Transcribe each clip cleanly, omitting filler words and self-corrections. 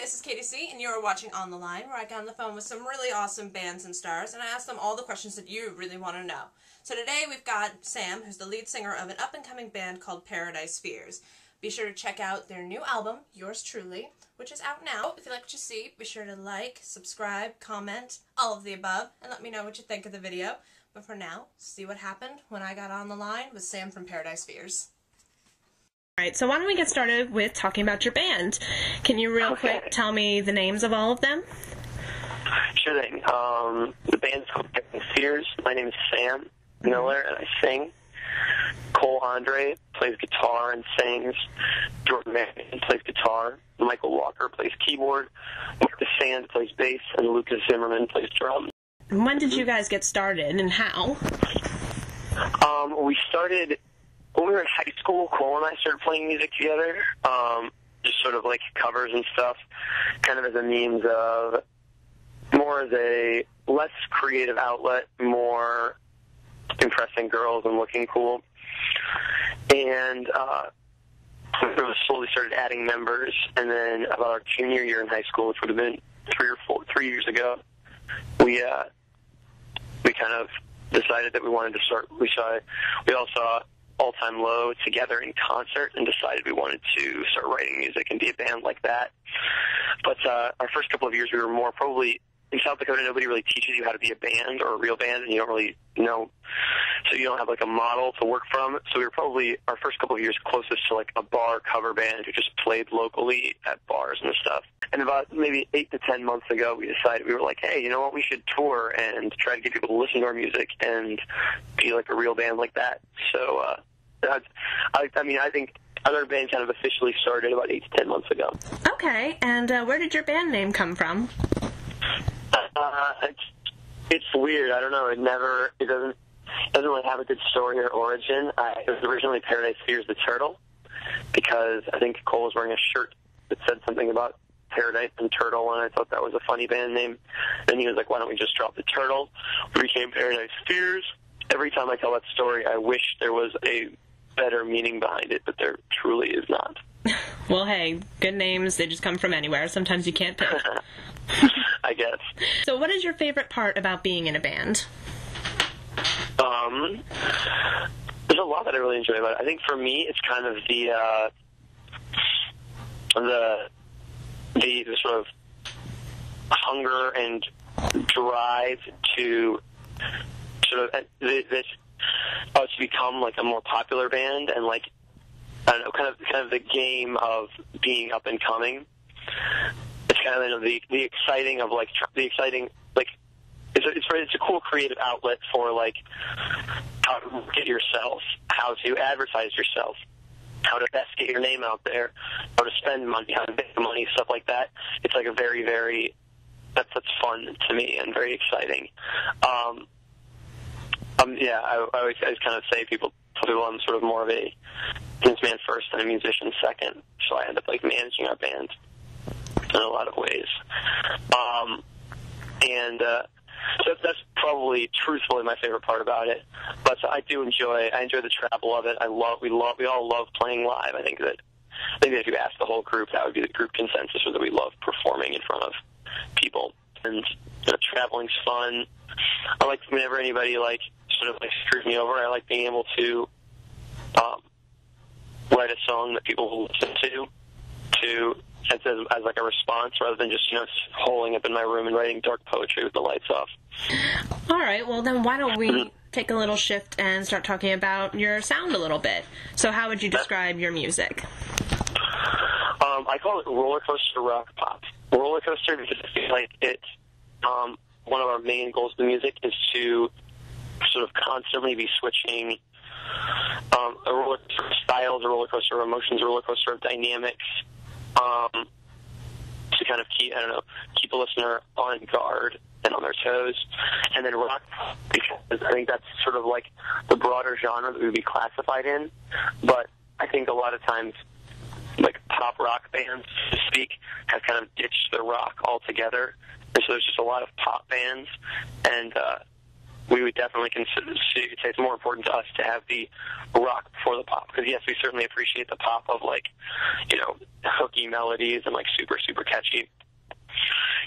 this is Katie C, and you are watching On the Line, where I get on the phone with some really awesome bands and stars, and I ask them all the questions that you really want to know. So today we've got Sam, who's the lead singer of an up-and-coming band called Paradise Fears. Be sure to check out their new album, Yours Truly, which is out now. If you like what you see, be sure to like, subscribe, comment, all of the above, and let me know what you think of the video. But for now, see what happened when I got on the line with Sam from Paradise Fears. Alright, so why don't we get started with talking about your band. Can you real quick tell me the names of all of them? Sure thing. The band's called Paradise Fears. My name is Sam Miller, and I sing. Cole Andre plays guitar and sings. Jordan Marion plays guitar. Michael Walker plays keyboard. Marcus Sand plays bass, and Lucas Zimmerman plays drums. When did you guys get started, and how? We started when we were in high school. Cole and I started playing music together, just sort of like covers and stuff, kind of as a means of more as a less creative outlet, more impressing girls and looking cool. And we slowly started adding members, and then about our junior year in high school, which would have been 3 years ago, we kind of decided that we wanted to start. We all saw All Time Low together in concert and decided we wanted to start writing music and be a band like that. But our first couple of years, we were more probably in South Dakota. Nobody really teaches you how to be a band or a real band, and you don't really know, so you don't have like a model to work from. So we were probably our first couple of years closest to like a bar cover band who just played locally at bars and stuff. And about maybe 8 to 10 months ago, we decided, we were like, hey, you know what, we should tour and try to get people to listen to our music and be like a real band like that. So I think other bands kind of officially started about 8 to 10 months ago. Okay, and where did your band name come from? It's weird. I don't know. It doesn't really have a good story or origin. It was originally Paradise Fears the Turtle, because I think Cole was wearing a shirt that said something about Paradise and Turtle, and I thought that was a funny band name. And he was like, why don't we just drop the Turtle? We became Paradise Fears. Every time I tell that story, I wish there was a better meaning behind it, but there truly is not. Well, hey, good names, they just come from anywhere. Sometimes you can't pick. I guess. So what is your favorite part about being in a band? There's a lot that I really enjoy about it. I think for me, it's kind of the sort of hunger and drive to sort of to become like a more popular band, and like, I don't know, kind of the game of being up and coming. It's kind of the exciting of like the exciting, like it's a cool creative outlet for like how to market yourself, how to advertise yourself, how to best get your name out there, how to spend money, how to make money, stuff like that. It's like a very, very that's fun to me and very exciting. Yeah, I always kind of say tell people I'm sort of more of a businessman first and a musician second, so I end up like managing our band in a lot of ways. So that's probably truthfully my favorite part about it. But I enjoy the travel of it. We all love playing live. I think that maybe if you ask the whole group, that would be the group consensus, or that we love performing in front of people. And traveling's fun. I like whenever anybody like sort of like screws me over, I like being able to write a song that people will listen to as like a response, rather than just holing up in my room and writing dark poetry with the lights off. All right, well then why don't we take a little shift and start talking about your sound a little bit. So how would you describe your music? I call it roller coaster rock pop. Roller coaster because I feel like it's one of our main goals of the music is to sort of constantly be switching a roller coaster of styles, a roller coaster of emotions, a roller coaster of dynamics, to kind of keep a listener on guard and on their toes. And then rock, because I think that's sort of like the broader genre that we would be classified in. But I think a lot of times, like pop rock bands, so to speak, have kind of ditched the rock altogether. And so there's just a lot of pop bands, and we would definitely say it's more important to us to have the rock before the pop. Because yes, we certainly appreciate the pop of like, hooky melodies and like super, super catchy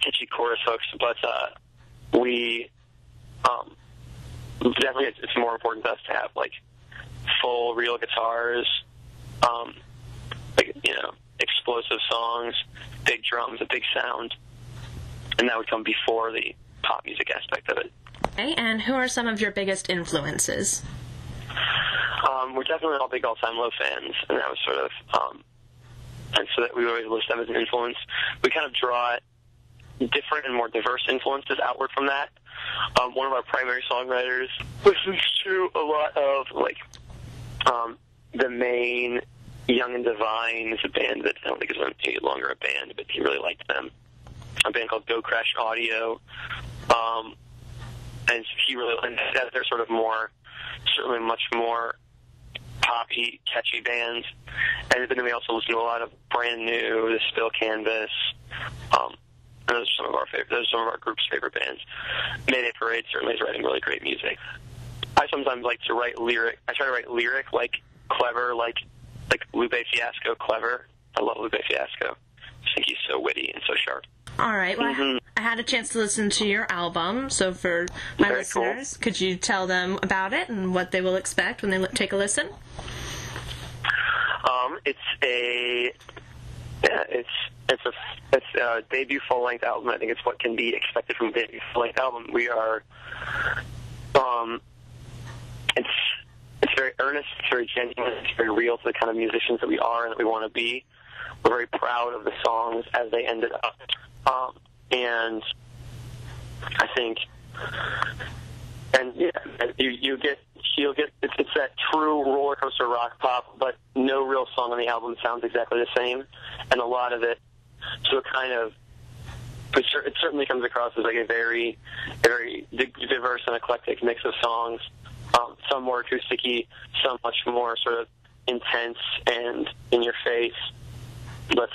catchy chorus hooks, but we definitely it's more important to us to have like full real guitars, like explosive songs, big drums, a big sound, and that would come before the pop music aspect of it. Okay, and who are some of your biggest influences? We're definitely all big All Time Low fans, and that was sort of, and so that we always list them as an influence. We kind of draw different and more diverse influences outward from that. One of our primary songwriters listens to a lot of, like, the main Young and Divine is a band that I don't think is any longer a band, but he really liked them. A band called Go Crash Audio. And he really, and they're sort of more, certainly much more poppy, catchy bands. And then we also listen to a lot of Brand New, The Spill Canvas. And those are some of our favorite. Those are some of our group's favorite bands. Mayday Parade certainly is writing really great music. I sometimes like to write lyric. I try to write lyric like clever, like Lupe Fiasco clever. I love Lupe Fiasco. I think he's so witty and so sharp. All right. Well, I had a chance to listen to your album, so for my listeners, cool. Could you tell them about it and what they will expect when they take a listen? It's a debut full-length album. I think it's what can be expected from a debut full-length album. We are, it's very earnest, it's very genuine, it's very real to the kind of musicians that we are and that we want to be. We're very proud of the songs as they ended up. And I think, and yeah, you'll get it's that true roller coaster rock pop, but no real song on the album sounds exactly the same, and a lot of it, so it kind of, it certainly comes across as like a very diverse and eclectic mix of songs. Some more acousticy, some much more sort of intense and in your face, but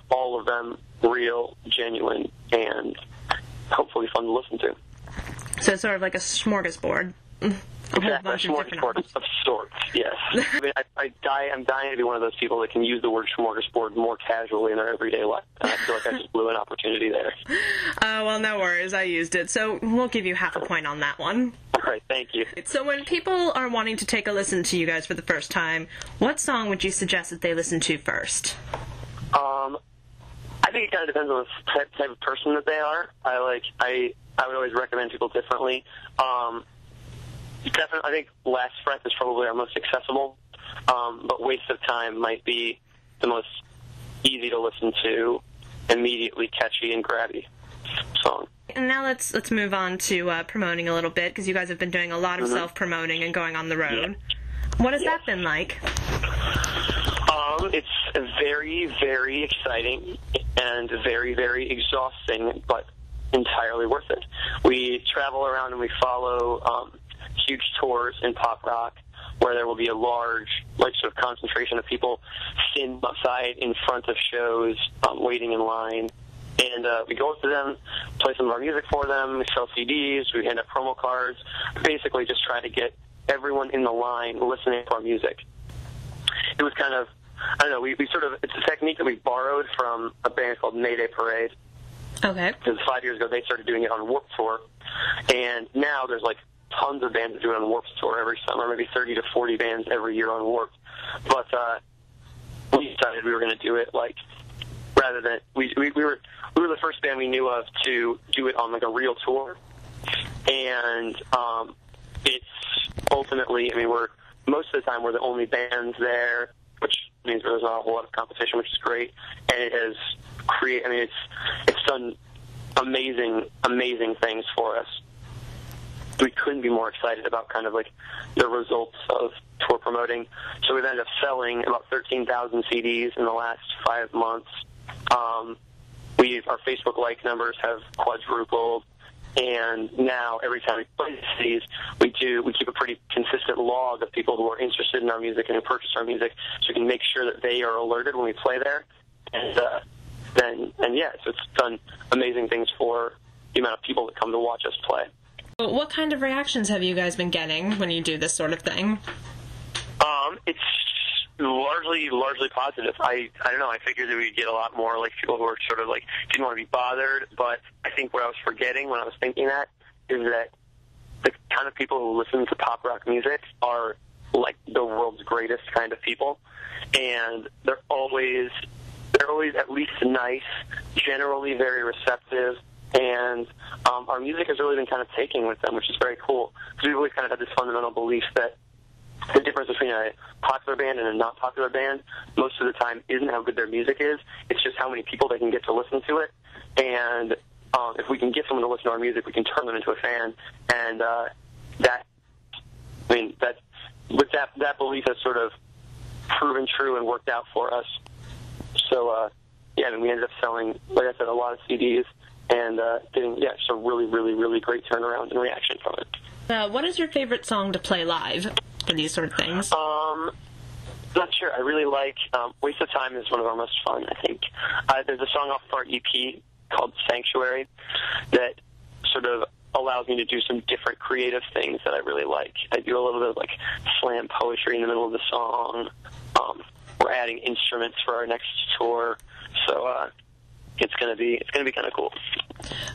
all of them real, genuine, and hopefully fun to listen to. So it's sort of like a smorgasbord. Exactly, a smorgasbord of sorts, yes. I mean, I'm dying to be one of those people that can use the word smorgasbord more casually in their everyday life. And I feel like I just blew an opportunity there. Well, no worries. I used it, so we'll give you half a point on that one. All right, thank you. So when people are wanting to take a listen to you guys for the first time, what song would you suggest that they listen to first? I think it kind of depends on the type of person that they are. I would always recommend people differently. Definitely, I think Last Breath is probably our most accessible, but Waste of Time might be the most easy to listen to, immediately catchy and grabby song. And now let's move on to promoting a little bit, because you guys have been doing a lot of self-promoting and going on the road. Yeah. What has that been like? It's very, very exciting and very, very exhausting, but entirely worth it. We travel around and we follow huge tours in pop rock where there will be a large, sort of concentration of people standing outside in front of shows, waiting in line. And we go up to them, play some of our music for them, we sell CDs, we hand out promo cards, basically just try to get everyone in the line listening to our music. It was kind of, I don't know, we sort of, it's a technique that we borrowed from a band called Mayday Parade. Okay. Because 5 years ago they started doing it on Warped Tour, and now there's like tons of bands that do it on Warped Tour every summer, maybe 30 to 40 bands every year on Warped. But we decided we were going to do it like, rather than, we were the first band we knew of to do it on like a real tour. And it's ultimately, I mean, most of the time we're the only bands there, which means there's not a whole lot of competition, which is great. And it has it's done amazing things for us. We couldn't be more excited about kind of like the results of tour promoting. So we've ended up selling about 13,000 CDs in the last 5 months. Our Facebook like numbers have quadrupled, and now every time we play CDs, we keep a pretty consistent log of people who are interested in our music and who purchase our music, so we can make sure that they are alerted when we play there. And so it's done amazing things for the amount of people that come to watch us play. What kind of reactions have you guys been getting when you do this sort of thing? It's largely positive. I don't know. I figured that we'd get a lot more like people who were sort of like didn't want to be bothered. But I think what I was forgetting when I was thinking that is that the kind of people who listen to pop rock music are like the world's greatest kind of people, and they're always at least nice, generally very receptive, and our music has really been kind of taking with them, which is very cool. Because we've always kind of had this fundamental belief that the difference between a popular band and a not popular band most of the time isn't how good their music is, it's just how many people they can get to listen to it. And if we can get someone to listen to our music, we can turn them into a fan. And that belief has sort of proven true and worked out for us. So, we ended up selling, like I said, a lot of CDs and getting, just a really, really, really great turnaround and reaction from it. What is your favorite song to play live for these sort of things? Not sure. I really like Waste of Time is one of our most fun, I think. There's a song off of our EP called Sanctuary that sort of allows me to do some different creative things that I really like. I do a little bit of like slam poetry in the middle of the song. We're adding instruments for our next tour, so it's gonna be kind of cool.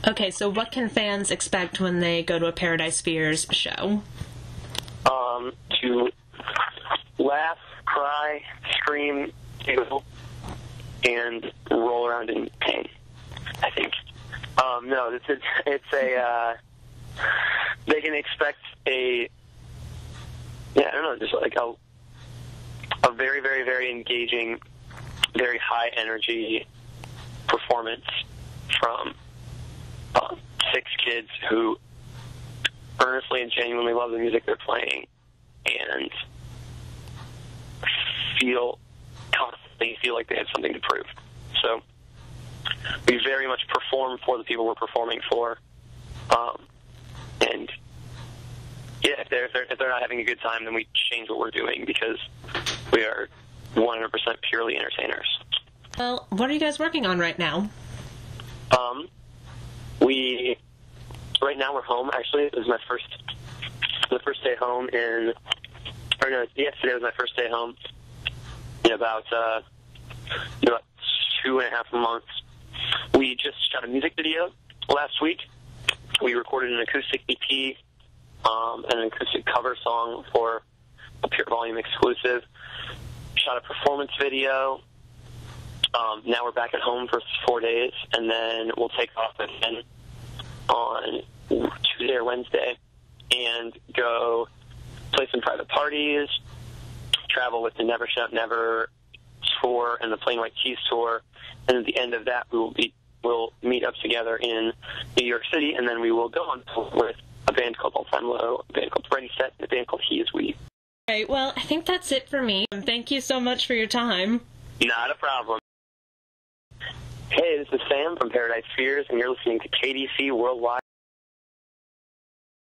Okay, so what can fans expect when they go to a Paradise Fears show? To laugh, cry, scream, giggle, and roll around in pain, I think. No, it's a they can expect just like a very, very, very engaging, very high energy performance from 6 kids who earnestly and genuinely love the music they're playing and feel like they have something to prove. So we very much perform for the people we're performing for, and if they're not having a good time, then we change what we're doing because we are 100% purely entertainers. Well, what are you guys working on right now? Right now we're home. Actually, it was the first day home yesterday was my first day home in about 2.5 months. We just shot a music video last week. We recorded an acoustic EP, an acoustic cover song for a Pure Volume exclusive. Shot a performance video. Now we're back at home for 4 days, and then we'll take off again on Tuesday or Wednesday and go play some private parties, travel with the Never Shut Never tour and the Plain White Keys tour, and at the end of that we'll meet up together in New York City, and then we will go on tour with a band called All Time Low, a band called Ready Set, and a band called He Is We. Okay, well, I think that's it for me. Thank you so much for your time. Not a problem. Hey, this is Sam from Paradise Fears, and you're listening to CatieCWorldwide.